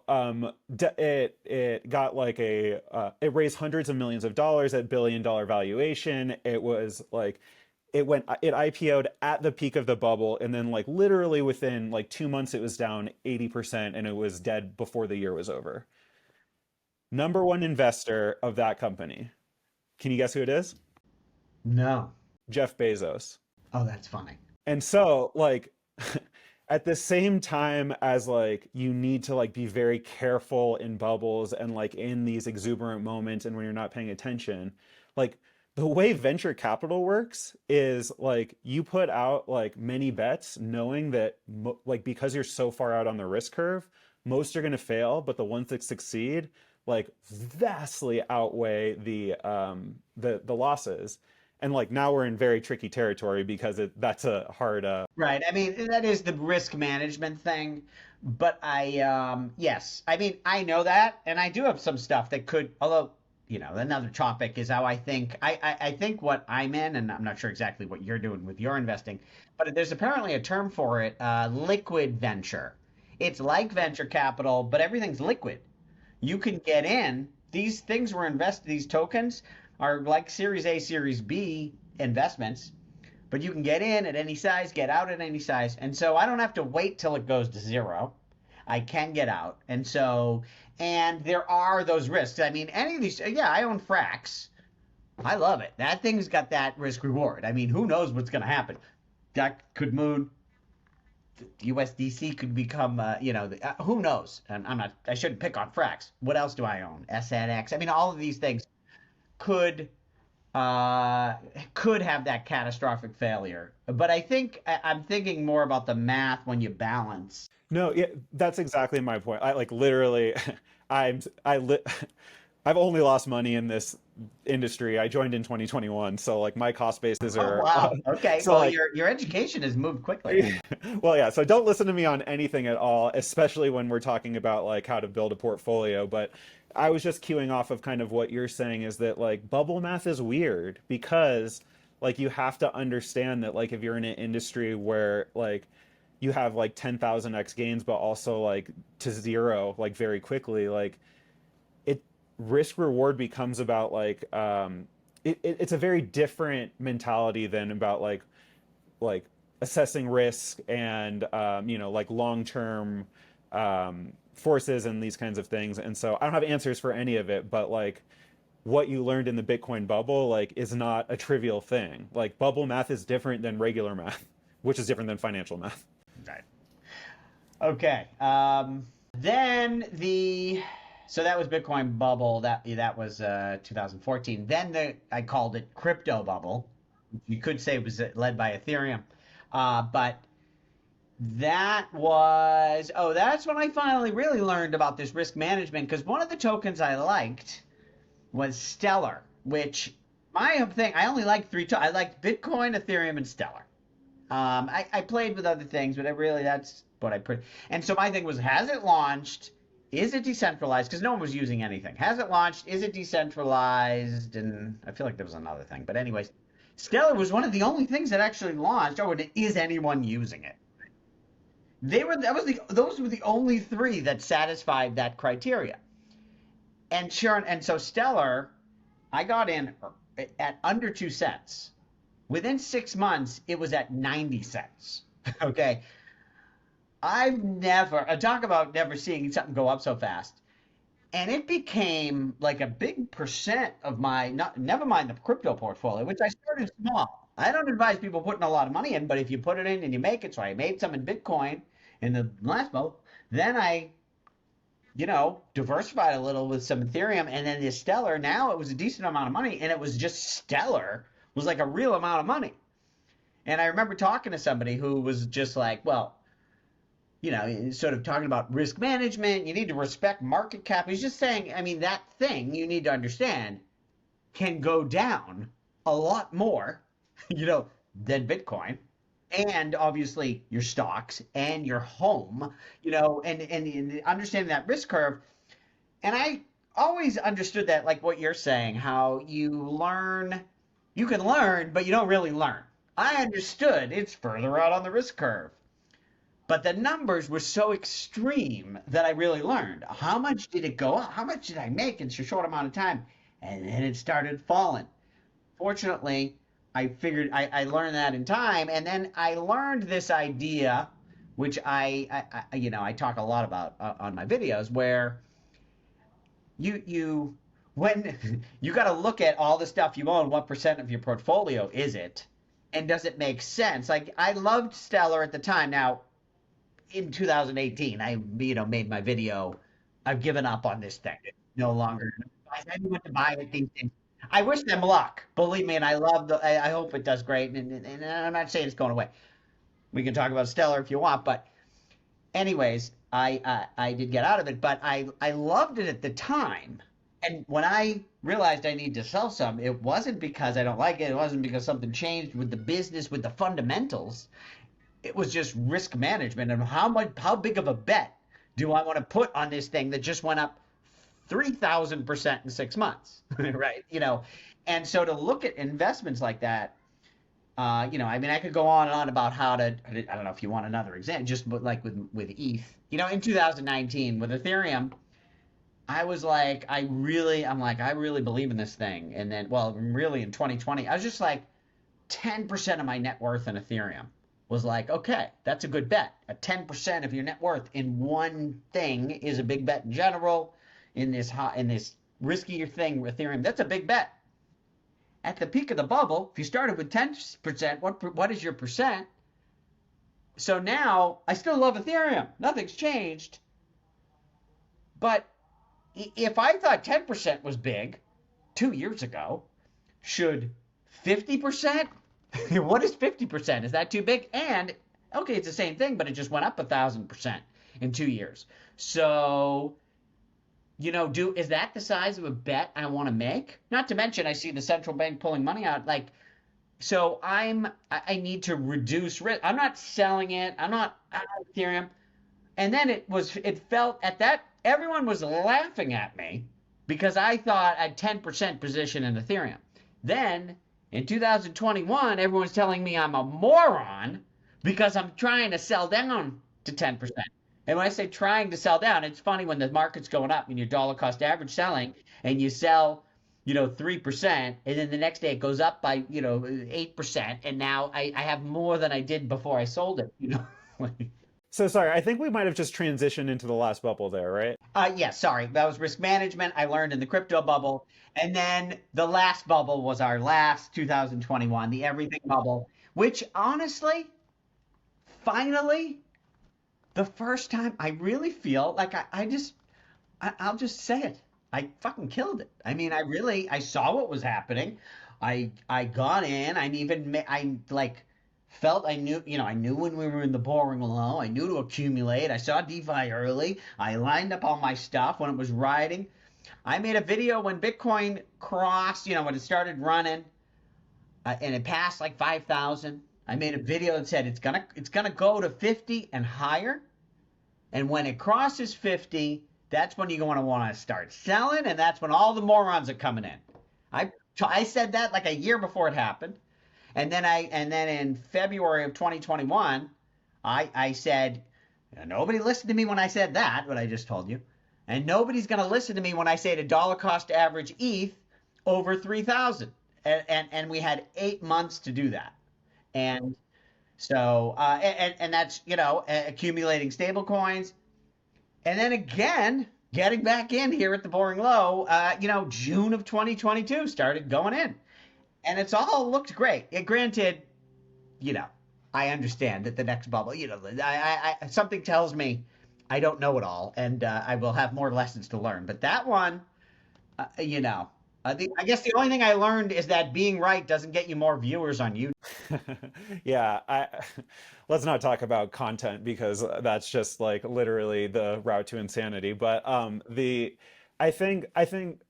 it got like it raised hundreds of millions of dollars at billion-dollar valuation. It was like it IPO'd at the peak of the bubble, and then like literally within like 2 months it was down 80% and it was dead before the year was over. Number one investor of that company. Can you guess who it is? No. Jeff Bezos. Oh, that's funny. And so like at the same time as like you need to like be very careful in bubbles and like in these exuberant moments and when you're not paying attention, like the way venture capital works is like you put out like many bets knowing that like because you're so far out on the risk curve, most are going to fail, but the ones that succeed like vastly outweigh the losses. And like now we're in very tricky territory because that's a hard Right. I mean, that is the risk management thing. But yes, I mean, I know that, and I do have some stuff that could, although another topic is how I think I think what I'm in, and I'm not sure exactly what you're doing with your investing, but there's apparently a term for it, liquid venture. It's like venture capital, but everything's liquid. You can get in. These things were invested, these tokens are like Series A, Series B investments, but you can get in at any size, get out at any size. And so I don't have to wait till it goes to zero. I can get out. And there are those risks. I mean, any of these, yeah, I own Frax. I love it. That thing's got that risk reward. I mean, who knows what's going to happen? That could moon. USDC could become, who knows? And I shouldn't pick on Frax. What else do I own? SNX. I mean, all of these things could have that catastrophic failure. But I think I'm thinking more about the math when you balance. No, yeah, that's exactly my point. I like literally, I'm I li I've only lost money in this industry. I joined in 2021, so like my cost bases Oh are wow. Okay. so Well, like your education has moved quickly. well, yeah, so don't listen to me on anything at all, especially when we're talking about like how to build a portfolio. But I was just queuing off of kind of what you're saying is that like bubble math is weird because like you have to understand that like if you're in an industry where like you have like 10,000x gains, but also like to zero like very quickly, like it risk reward becomes about like it's a very different mentality than about like assessing risk and like long term forces and these kinds of things. And so I don't have answers for any of it, but like what you learned in the Bitcoin bubble like is not a trivial thing. Like bubble math is different than regular math, which is different than financial math. Right. Okay. So that was Bitcoin bubble. That was 2014. Then I called it crypto bubble. You could say it was led by Ethereum, but that's when I finally really learned about this risk management because one of the tokens I liked was Stellar, which my thing I only liked I liked Bitcoin, Ethereum, and Stellar. I played with other things, but that's what I put. And so my thing was, has it launched? Is it decentralized? Because no one was using anything. Has it launched? Is it decentralized? And I feel like there was another thing. But anyways, Stellar was one of the only things that actually launched. Oh, and is anyone using it? Those were the only three that satisfied that criteria. And so Stellar, I got in at under 2 cents. Within 6 months, it was at 90 cents. Okay. Talk about never seeing something go up so fast. And it became like a big percent of never mind the crypto portfolio, which I started small. I don't advise people putting a lot of money in, but if you put it in and you make it, so I made some in Bitcoin in the last month, then I, diversified a little with some Ethereum and then the Stellar. Now it was a decent amount of money and it was just Stellar was like a real amount of money. And I remember talking to somebody who was just like, well, sort of talking about risk management. You need to respect market cap. He's just saying, I mean, that thing you need to understand can go down a lot more, than Bitcoin. And obviously your stocks and your home, and understanding that risk curve. And I always understood that, like what you're saying, how you can learn, but you don't really learn. I understood it's further out on the risk curve. But the numbers were so extreme that I really learned. How much did it go up? How much did I make in such a short amount of time? And then it started falling. Fortunately, I figured I learned that in time. And then I learned this idea, which I talk a lot about on my videos, where when you got to look at all the stuff you own, what percent of your portfolio is it? And does it make sense? Like I loved Stellar at the time. Now, in 2018, I made my video. I've given up on this thing. It's no longer. I want to buy it. These things. I wish them luck. Believe me, and I hope it does great. And I'm not saying it's going away. We can talk about Stellar if you want, but anyways, I did get out of it, but I loved it at the time. And when I realized I need to sell some, it wasn't because I don't like it. It wasn't because something changed with the business, with the fundamentals. It was just risk management and how big of a bet do I want to put on this thing that just went up 3,000% in 6 months, right? And so to look at investments like that, I mean, I could go on and on about how to. I don't know if you want another example, just like with ETH. In 2019 with Ethereum, I'm like, I really believe in this thing. And then, well, really in 2020, I was just like, 10% of my net worth in Ethereum was like, okay, that's a good bet. 10% of your net worth in one thing is a big bet in general. In this riskier thing, Ethereum, that's a big bet. At the peak of the bubble, if you started with 10%, what is your percent? So now I still love Ethereum. Nothing's changed. But if I thought 10% was big 2 years ago, should 50%? What is 50%? Is that too big? And okay, it's the same thing, but it just went up 1,000% in 2 years. So, is that the size of a bet I want to make? Not to mention, I see the central bank pulling money out. So I need to reduce risk. I'm not selling it. I'm not out of Ethereum. And then it felt at that, everyone was laughing at me because I thought I had 10% position in Ethereum. Then in 2021, everyone's telling me I'm a moron because I'm trying to sell down to 10%. And when I say trying to sell down, it's funny when the market's going up and your dollar cost average selling and you sell, 3%, and then the next day it goes up by, 8%. And now I have more than I did before I sold it. So sorry, I think we might have just transitioned into the last bubble there, right? Yeah, sorry. That was risk management. I learned in the crypto bubble. And then the last bubble was our last 2021, the everything bubble, which honestly, finally, the first time I really feel like I'll just say it. I fucking killed it. I mean, I saw what was happening. I got in. I like felt I knew when we were in the boring low. I knew to accumulate. I saw DeFi early. I lined up all my stuff when it was riding. I made a video when Bitcoin crossed, when it started running, and it passed like 5,000. I made a video that said it's gonna go to 50 and higher, and when it crosses 50, that's when you're going to want to start selling, and that's when all the morons are coming in. I said that like a year before it happened. And then in February of 2021, I said, nobody listened to me when I said that, what I just told you. And nobody's going to listen to me when I say the dollar cost average ETH over 3,000. And we had 8 months to do that. And so, and that's, accumulating stable coins. And then again, getting back in here at the boring low, June of 2022 started going in. And it's all looked great. Granted, I understand that the next bubble, something tells me I don't know it all, and I will have more lessons to learn. But that one, I guess the only thing I learned is that being right doesn't get you more viewers on YouTube. Yeah, let's not talk about content because that's just like literally the route to insanity. But I think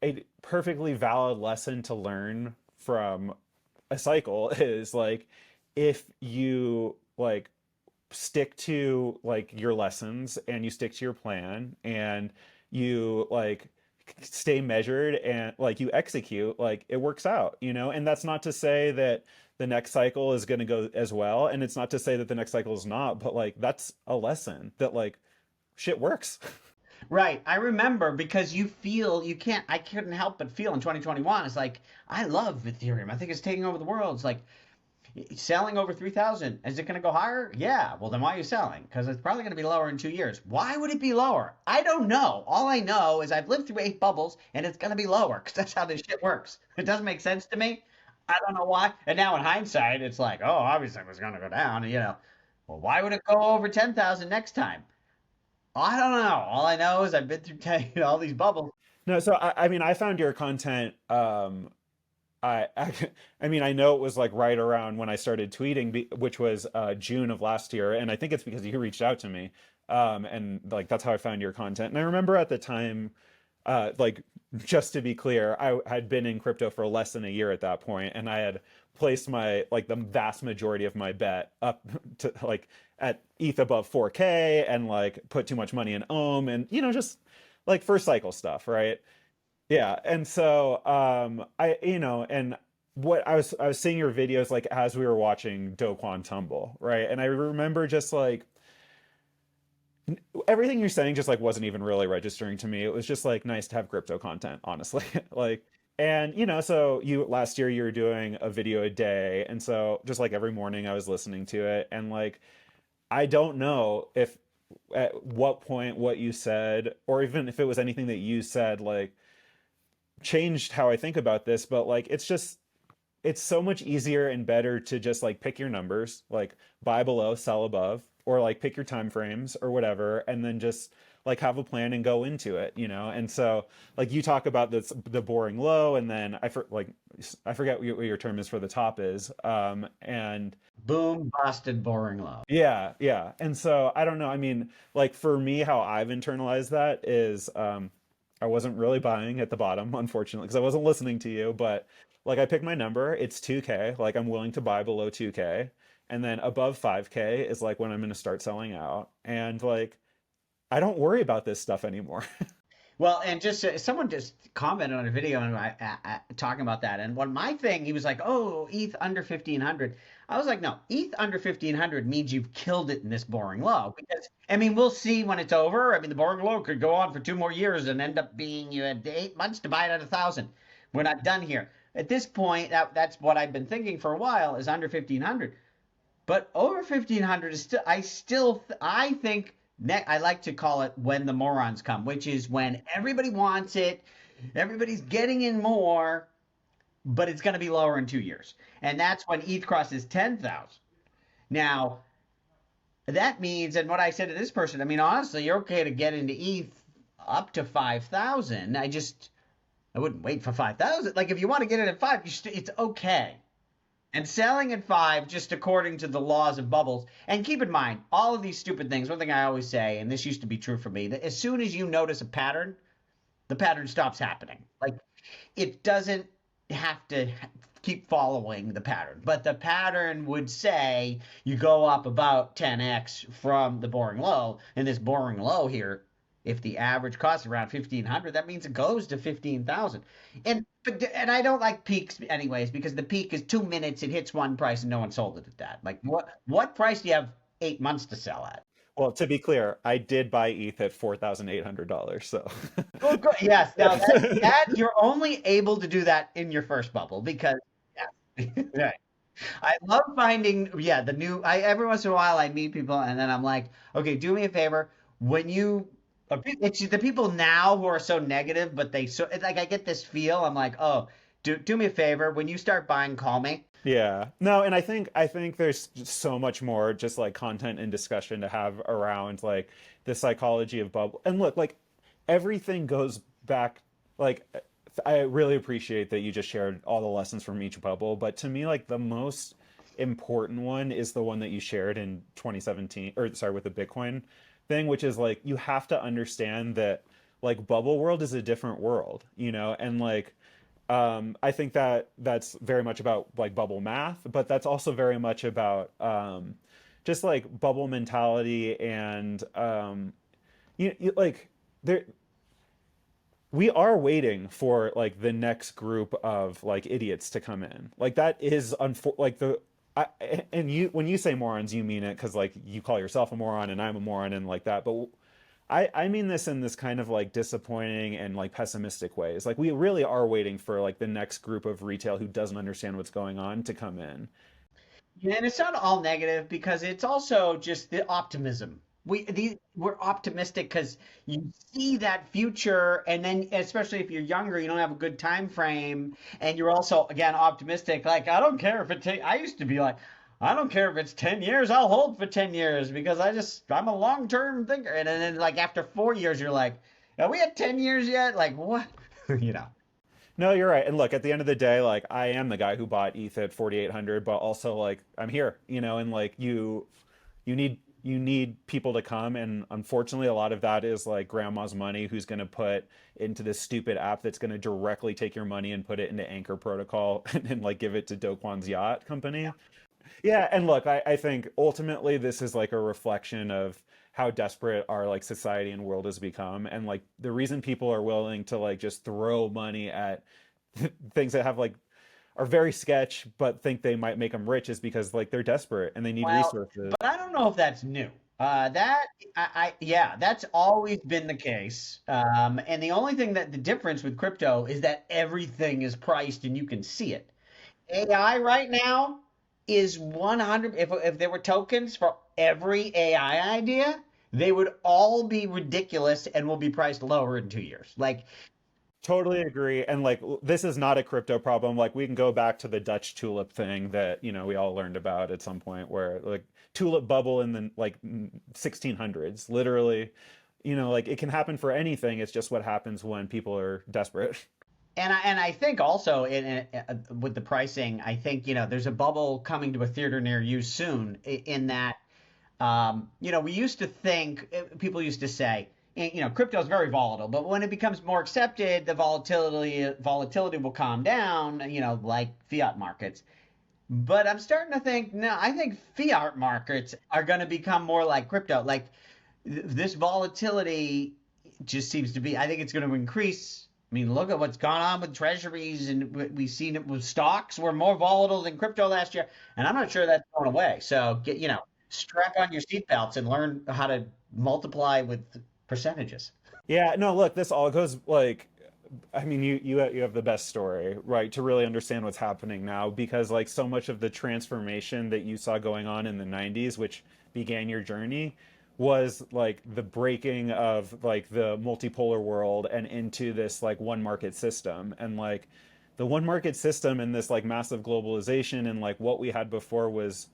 a perfectly valid lesson to learn from a cycle is like if you like stick to like your lessons and you stick to your plan and you like stay measured and like you execute, like it works out, and that's not to say that the next cycle is going to go as well, and it's not to say that the next cycle is not, but like that's a lesson that like shit works. Right. I remember because I couldn't help but feel in 2021, it's like, I love Ethereum. I think it's taking over the world. It's like selling over 3,000. Is it going to go higher? Yeah. Well, then why are you selling? Because it's probably going to be lower in 2 years. Why would it be lower? I don't know. All I know is I've lived through 8 bubbles and it's going to be lower because that's how this shit works. It doesn't make sense to me. I don't know why. And now in hindsight, it's like, oh, obviously it was going to go down. Well, why would it go over 10,000 next time? I don't know. All I know is I've been through all these bubbles. No, so I mean, I found your content. I mean, I know it was like right around when I started tweeting, which was June of last year, and I think it's because you reached out to me, and like that's how I found your content. And I remember at the time, like just to be clear, I had been in crypto for less than a year at that point, and I had placed my like the vast majority of my bet up to like at ETH above 4K, and like put too much money in Ohm, and just like first cycle stuff, right? Yeah, and so and what I was seeing your videos like as we were watching Do Kwon tumble, right? And I remember just like everything you're saying just like wasn't even really registering to me. It was just like nice to have crypto content, honestly. Like, and so you last year you were doing a video a day, and so just like every morning I was listening to it, and like I don't know if at what point what you said, or even if it was anything that you said, like changed how I think about this, but like it's so much easier and better to just like pick your numbers, like buy below, sell above, or like pick your time frames or whatever, and then just like have a plan and go into it, And so like you talk about this the boring low, and then I forget what your term is for the top is, and Boom, busted, boring low. yeah, yeah. And so I don't know. I mean, like for me, how I've internalized that is I wasn't really buying at the bottom, unfortunately, because I wasn't listening to you, but like I picked my number, it's 2K, like I'm willing to buy below 2K, and then above 5K is like when I'm going to start selling out. And like I don't worry about this stuff anymore. Well, and just someone just commented on a video and talking about that. And one my thing, he was like, "Oh, ETH under 1500." I was like, "No, ETH under 1500 means you've killed it in this boring low." Because I mean, we'll see when it's over. I mean, the boring low could go on for 2 more years and end up being you had 8 months to buy it at 1,000. We're not done here. At this point, that's what I've been thinking for a while is under 1500. But over 1500 is I think I like to call it when the morons come, which is when everybody wants it, everybody's getting in more, but it's going to be lower in 2 years. And that's when ETH crosses 10,000. Now, that means, and what I said to this person, I mean, honestly, you're okay to get into ETH up to 5,000. I wouldn't wait for 5,000. Like if you want to get it at 5, it's okay. And selling at 5 just according to the laws of bubbles. And keep in mind, all of these stupid things, one thing I always say, and this used to be true for me, that as soon as you notice a pattern, the pattern stops happening. Like it doesn't have to keep following the pattern, but the pattern would say you go up about 10x from the boring low, and this boring low here, if the average cost is around 1,500, that means it goes to 15,000. And I don't like peaks anyways, because the peak is 2 minutes, it hits one price and no one sold it at that. Like what price do you have 8 months to sell at? Well, to be clear, I did buy ETH at $4,800, so Oh, good. Yes. Now that you're only able to do that in your first bubble because yeah. Right. I love finding the new. I every once in a while I meet people and then I'm like, okay, do me a favor when you. It's the people now who are so negative, but it's like I get this feel. I'm like, oh, do me a favor when you start buying, call me. Yeah. No, and I think there's just so much more just like content and discussion to have around like the psychology of bubble. And look, like everything goes back like I really appreciate that you just shared all the lessons from each bubble, but to me like the most important one is the one that you shared in 2017 or sorry with the Bitcoin thing, which is like you have to understand that like bubble world is a different world, and like I think that that's very much about like bubble math, but that's also very much about just like bubble mentality and like there we are waiting for like the next group of like idiots to come in. Like that is like I, and you when you say morons, you mean it because like you call yourself a moron and I'm a moron and like that. But I mean this in this kind of like disappointing and like pessimistic ways. Like we really are waiting for like the next group of retail who doesn't understand what's going on to come in. Yeah, and it's not all negative because it's also just the optimism. We're optimistic because you see that future, and then especially if you're younger, you don't have a good time frame, and you're also again optimistic. Like I don't care if it takes. I used to be like, I don't care if it's 10 years. I'll hold for 10 years because I'm a long term thinker. And then like after 4 years, you're like, are we at 10 years yet? Like what? you know. No, you're right. And look, at the end of the day, like I am the guy who bought ETH at 4,800, but also like I'm here, and like you need people to come, and unfortunately a lot of that is like grandma's money who's going to put into this stupid app that's going to directly take your money and put it into Anchor Protocol and like give it to Do Kwon's yacht company. Yeah, and look, I think ultimately this is like a reflection of how desperate our like society and world has become, and like the reason people are willing to like just throw money at things that have like are very sketch but think they might make them rich is because like they're desperate and they need Well, resources. but I don't know if that's new. Yeah, that's always been the case. And the only thing that the difference with crypto is that everything is priced and you can see it. AI right now is 100. If there were tokens for every AI idea, they would all be ridiculous and will be priced lower in 2 years. Like, Totally agree. And like this is not a crypto problem. Like we can go back to the Dutch tulip thing that, we all learned about at some point where like tulip bubble in the like 1600s, literally, like it can happen for anything. It's just what happens when people are desperate. and I think also with the pricing, I think there's a bubble coming to a theater near you soon. In that, we used to think people used to say, crypto is very volatile, but when it becomes more accepted, the volatility will calm down. Like fiat markets. But I'm starting to think, no, I think fiat markets are going to become more like crypto. Like this volatility just seems to be, I think it's going to increase. I mean, look at what's gone on with treasuries, and we've seen it with stocks were more volatile than crypto last year. And I'm not sure that's going away. So strap on your seatbelts and learn how to multiply with percentages. Yeah, no, look, this all goes like I mean, you have the best story, right, to really understand what's happening now because like so much of the transformation that you saw going on in the 90s, which began your journey, was like the breaking of like the multipolar world and into this like one market system. And like the one market system and this like massive globalization and like what we had before was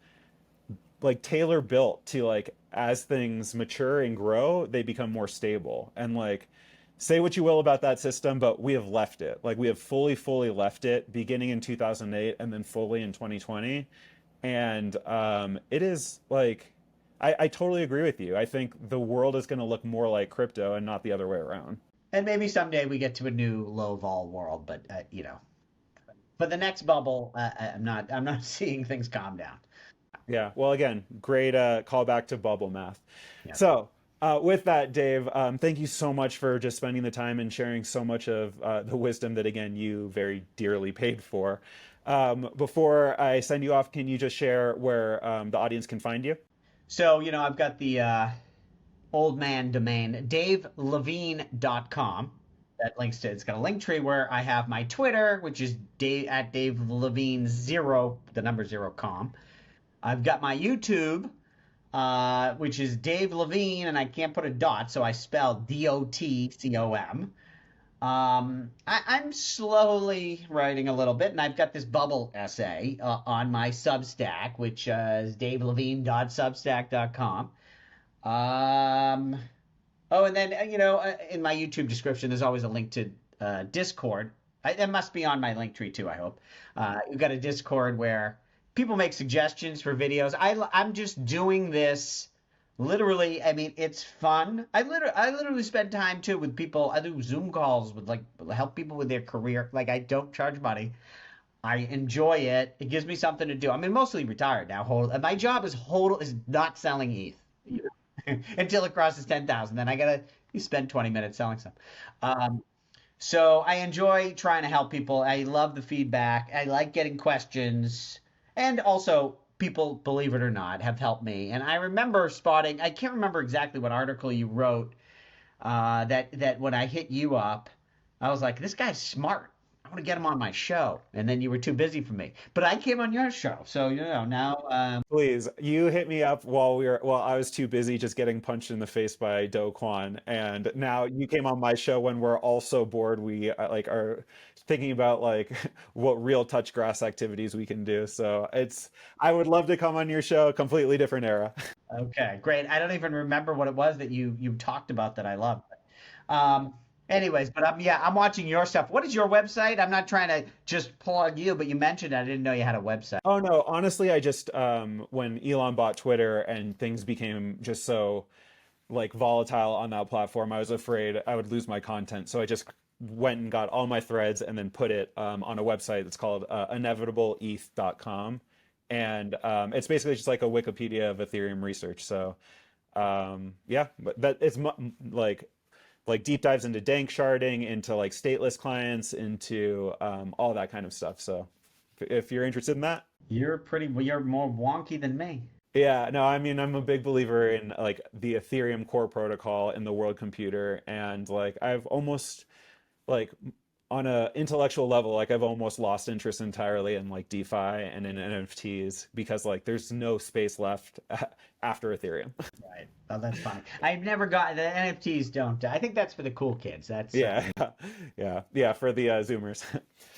like tailor built to like as things mature and grow, they become more stable. And like say what you will about that system, but we have left it. Like we have fully left it beginning in 2008 and then fully in 2020. And it is like I totally agree with you. I think the world is going to look more like crypto and not the other way around. And maybe someday we get to a new low vol world, but for the next bubble, I'm not seeing things calm down. Yeah. Well, again, great callback to bubble math. Yeah. So, with that, Dave, thank you so much for just spending the time and sharing so much of the wisdom that, again, you very dearly paid for. Before I send you off, can you just share where the audience can find you? So, I've got the old man domain, davelevine.com. That links to, it's got a link tree where I have my Twitter, which is Dave at Dave Levine 0, the number 0 com. I've got my YouTube, which is Dave Levine, and I can't put a dot, so I spelled DOTCOM. I'm slowly writing a little bit, and I've got this bubble essay on my Substack, which is davelevine.substack.com. Oh, and then, in my YouTube description, there's always a link to Discord. It must be on my link tree, too, I hope. We've got a Discord where people make suggestions for videos. I'm just doing this literally. I mean, it's fun. I literally spend time too with people. I do Zoom calls with like help people with their career. Like I don't charge money. I enjoy it. It gives me something to do. I mean, mostly retired now. My job is not selling ETH until it crosses 10,000. Then I gotta spend 20 minutes selling some. So I enjoy trying to help people. I love the feedback. I like getting questions. And also, people, believe it or not, have helped me. And I remember spotting, I can't remember exactly what article you wrote, that when I hit you up, I was like, this guy's smart. I want to get him on my show. And then you were too busy for me. But I came on your show. So, now. Please, you hit me up while I was too busy just getting punched in the face by Do Kwon, and now you came on my show when we're all so bored we like are thinking about like what real touch grass activities we can do. So I would love to come on your show, completely different era. Okay, great. I don't even remember what it was that you talked about that I loved. Anyways, but I'm watching your stuff. What is your website? I'm not trying to just plug you, but you mentioned it. I didn't know you had a website. Oh no, honestly, I just when Elon bought Twitter and things became just so like volatile on that platform, I was afraid I would lose my content. So I just went and got all my threads and then put it on a website that's called inevitableeth.com. And it's basically just like a Wikipedia of Ethereum research. So Yeah, but that it's like deep dives into dank sharding, into like stateless clients, into all that kind of stuff. So if you're interested in that, You're more wonky than me. yeah, no, I mean, I'm a big believer in like the Ethereum core protocol in the world computer, and like I've almost like on a intellectual level, like I've almost lost interest entirely in like DeFi and in NFTs because like there's no space left after Ethereum. Right. Oh, that's funny. I've never got the NFTs. Don't. I think that's for the cool kids. That's Yeah, yeah, for the Zoomers.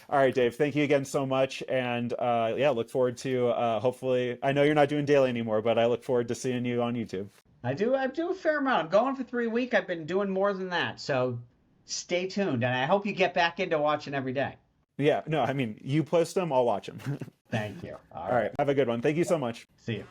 All right, Dave, thank you again so much, and yeah, look forward to hopefully. I know you're not doing daily anymore, but I look forward to seeing you on YouTube. I do a fair amount. I'm going for 3 weeks. I've been doing more than that. So stay tuned, and I hope you get back into watching every day. Yeah, no, I mean, you post them, I'll watch them. Thank you. All All right, right. have a good one. Thank you so much. See you.